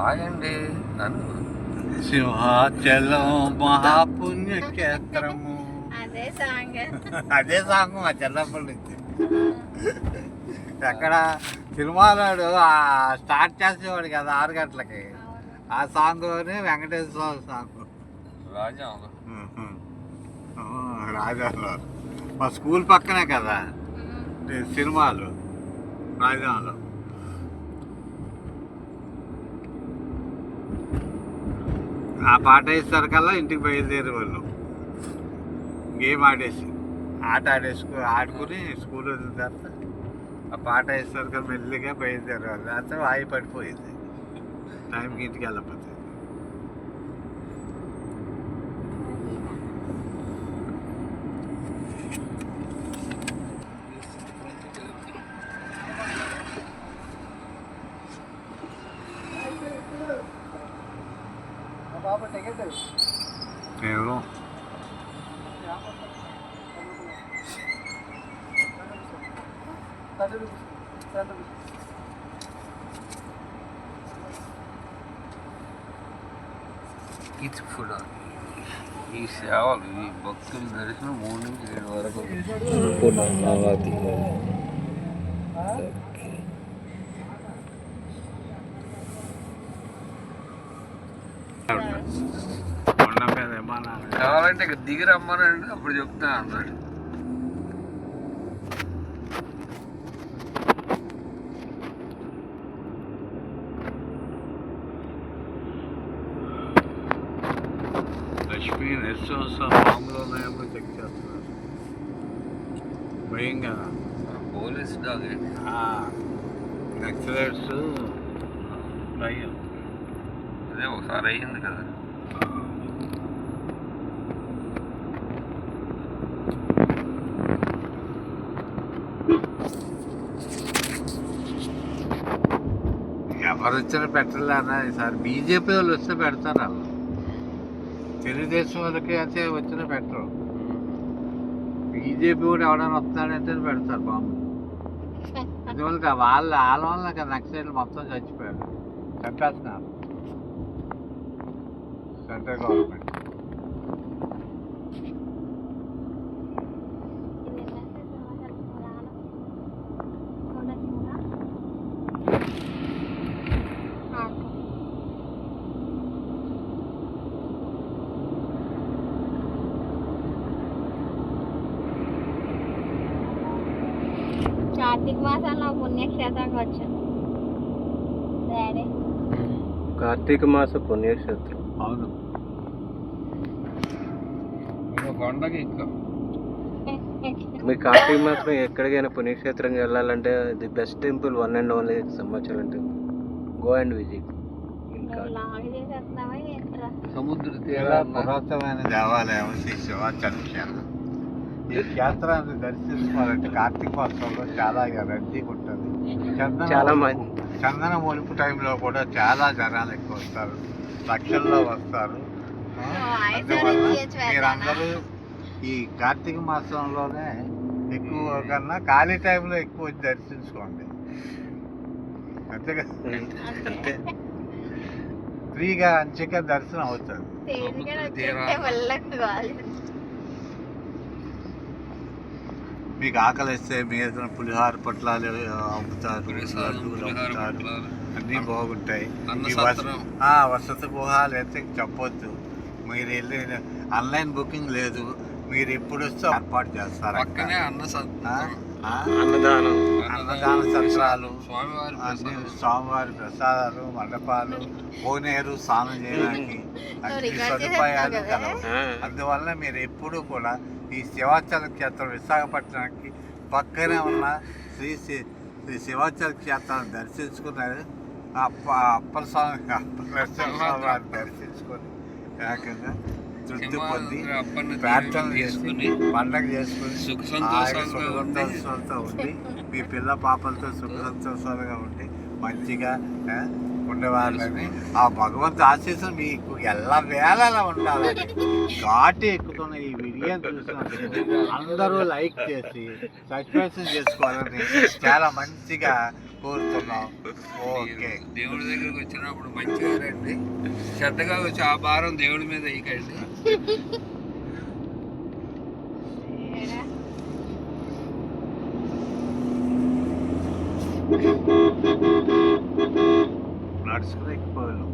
ఆగండి నన్ను. సింహాచలం మహాపుణ్యక్షేత్రము. అదే సాంగ్ మా చిన్నప్పటి నుంచి. ఎక్కడ సినిమాలో స్టార్ట్ చేసేవాడు కదా 6 గంటలకి. ఆ సాంగ్లోనే వెంకటేశ్వర సాంగ్ రాజాలో మా స్కూల్ పక్కనే కదా సినిమాలు రాజాలో. ఆ పాట వేసేసరికల్లా ఇంటికి బయలుదేరే వాళ్ళు. గేమ్ ఆట ఆడుకుని స్కూల్ వదిలిన తర్వాత ఆ పాట వేసేసరికి మెల్లిగా బయలుదేరే వాళ్ళు. అంతా వాయి పడిపోయింది టైంకి ఇంటికి వెళ్ళకపోతే. ఎవరు ఇది కూడా ఈ సేవలు ఈ భక్తుల దర్శనం 3 నుంచి 7 వరకు. కావాలంటే ఇక దిగి రమ్మనండి అప్పుడు చెప్తా అన్నాడు. లక్ష్మీ నరసింహస్వామిలో చెక్ చేస్తున్నారు భయంగా. పోలీస్ డాగ్ నక్సలైట్స్ భయం. అదే ఒకసారి అయ్యింది కదా. ఎవరు వచ్చినా పెట్టలేనా ఈసారి. బీజేపీ వాళ్ళు వస్తే పెడతారు. వాళ్ళు తెలుగుదేశం వాళ్ళకి అయితే వచ్చినా పెట్టరు. బీజేపీ కూడా ఎవడైనా వస్తాడంటే పెడతారు బాంబు. అందువల్ల వాళ్ళ వల్ల నక్సలైట్లు మొత్తం చచ్చిపోయారు, చంపేస్తున్నారు సెంట్రల్ గవర్నమెంట్. కార్తీక మాసంలో పుణ్యక్షేత్రంకి వచ్చాం. కార్తీక మాస పుణ్యక్షేత్రం. అవును, కొండకి ఇంకా మీరు కార్తీక మాసం ఎక్కడికైనా పుణ్యక్షేత్రంకి వెళ్ళాలంటే the best temple one and only Simhachalam temple. Go and visit. సముద్ర పురాతనమైన దేవాలయం శ్రీ శివాచలం క్షేత్రం. ఈ క్షేత్రాన్ని దర్శించుకోవాలంటే కార్తీక మాసంలో చాలా రద్దీగా ఉంటుంది. చాలా మంది చందన మొలుపు టైంలో కూడా చాలా జనాలు ఎక్కువ వస్తారు, లక్షల్లో వస్తారు. మీరందరూ ఈ కార్తీక మాసంలోనే ఎక్కువ కన్నా ఖాళీ టైంలో ఎక్కువ వచ్చి దర్శించుకోండి. అంతేగా, ఫ్రీగా అంచిగా దర్శనం అవుతుంది. మీకు ఆకలి వేస్తే మీద పులిహార పొట్లాలు అమ్ముతారు, లడ్డూలు అమ్ముతారు, అన్నీ బాగుంటాయి. వసతి గృహాలు అయితే చెప్పొద్దు. మీరు వెళ్ళి ఆన్లైన్ బుకింగ్ లేదు, మీరు ఎప్పుడు వస్తే ఏర్పాటు చేస్తారు. అన్నదాన సత్రాలు, స్వామివారి ప్రసాదాలు, మండపాలు, కోనేరు స్నానం చేయడానికి అన్ని సదుపాయాలు కలవు. అందువల్ల మీరు ఎప్పుడు కూడా ఈ శివాచల క్షేత్రం విశాఖపట్నానికి పక్కనే ఉన్న శ్రీ శివాచల క్షేత్రాన్ని దర్శించుకున్నారు. అప్పల స్వామి వారిని దర్శించుకొని ఏకంగా తృప్తి పొంది ప్రార్థన చేసుకుని పండగ చేసుకుని సుఖ సంతోషాలతో ఉండి మీ పిల్ల పాపలతో సుఖ సంతోషాలుగా ఉండి మంచిగా ఉండేవాళ్ళని ఆ భగవంతు ఆశీస్సులు మీకు ఎలా వేళలా ఉండాలని ఘాటి ఎక్కుతున్న ఈ వీడియో చూసినందుకు అందరూ లైక్ చేసి సబ్స్క్రిప్షన్ చేసుకోవాలని చాలా మంచిగా కోరుతున్నాం. ఓకే, దేవుడి దగ్గరికి వచ్చినప్పుడు మంచిగా రండి, శ్రద్ధగా వచ్చి ఆ భారం దేవుడి మీద వేయకండి. నడుచుకుని ఎక్కిపోయాను.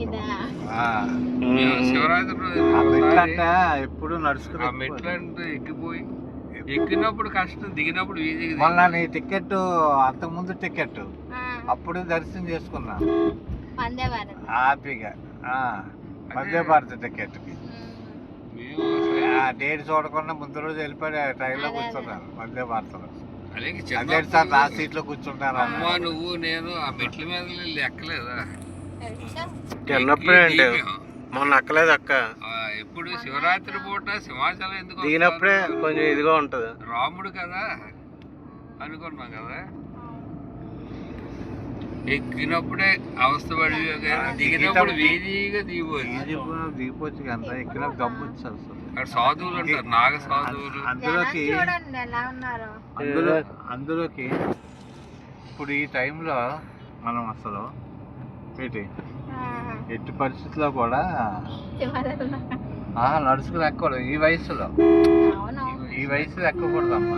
ఇదా శివరాత్రి రోజు ఆ మెట్లు ఒకసారి అంటే ఎప్పుడు నడుచుకుని ఆ మెట్లు అంటే ఎక్కిపోయి ఎక్కినప్పుడు కష్టం, దిగినప్పుడు ఈజీగా మొన్న నీ టికెట్ అంతకుముందు టికెట్ అప్పుడు దర్శనం చేసుకున్నా వందే భారత్. హ్యాపీగా. వందే భారత్ టికెట్కి మేము డేట్ చూడకుండా ముందు రోజు వెళ్ళిపోయి ట్రైన్లో కూర్చున్నాను వందే భారత్లో. అలాగే అదే సార్ నా సీట్లో కూర్చుంటాను. అమ్మ నువ్వు నేను ఆ మెట్ల మీద ఎక్కలేదా? చిన్నప్పుడే అంటే మొన్న అక్కలేదు అక్క. ఎప్పుడు శివరాత్రి పూట సింహాచలం ఎందుకు దిగినప్పుడే వస్తారు? కొంచెం ఇదిగా ఉంటది. రాముడు కదా అనుకున్నాం కదా, ఎక్కినప్పుడే అవస్థ పడి దిగినప్పుడు వేదిగా దిగిపోయి దిగిపోవచ్చు అంత ఎక్కిన గమ్ము వస్తుంది. అక్కడ సాధువులు ఉంటారు, నాగ సాధువులు. అందులోకి చూడండి ఎలా ఉన్నారు. అందులోకి ఇప్పుడు ఈ టైంలో మనం అసలు ఏంటి ఎట్టి పరిస్థితుల్లో కూడా నడుచుకుని ఎక్కకూడదు. ఈ వయసులో అవును ఈ వయసులో ఎక్కకూడదమ్మా.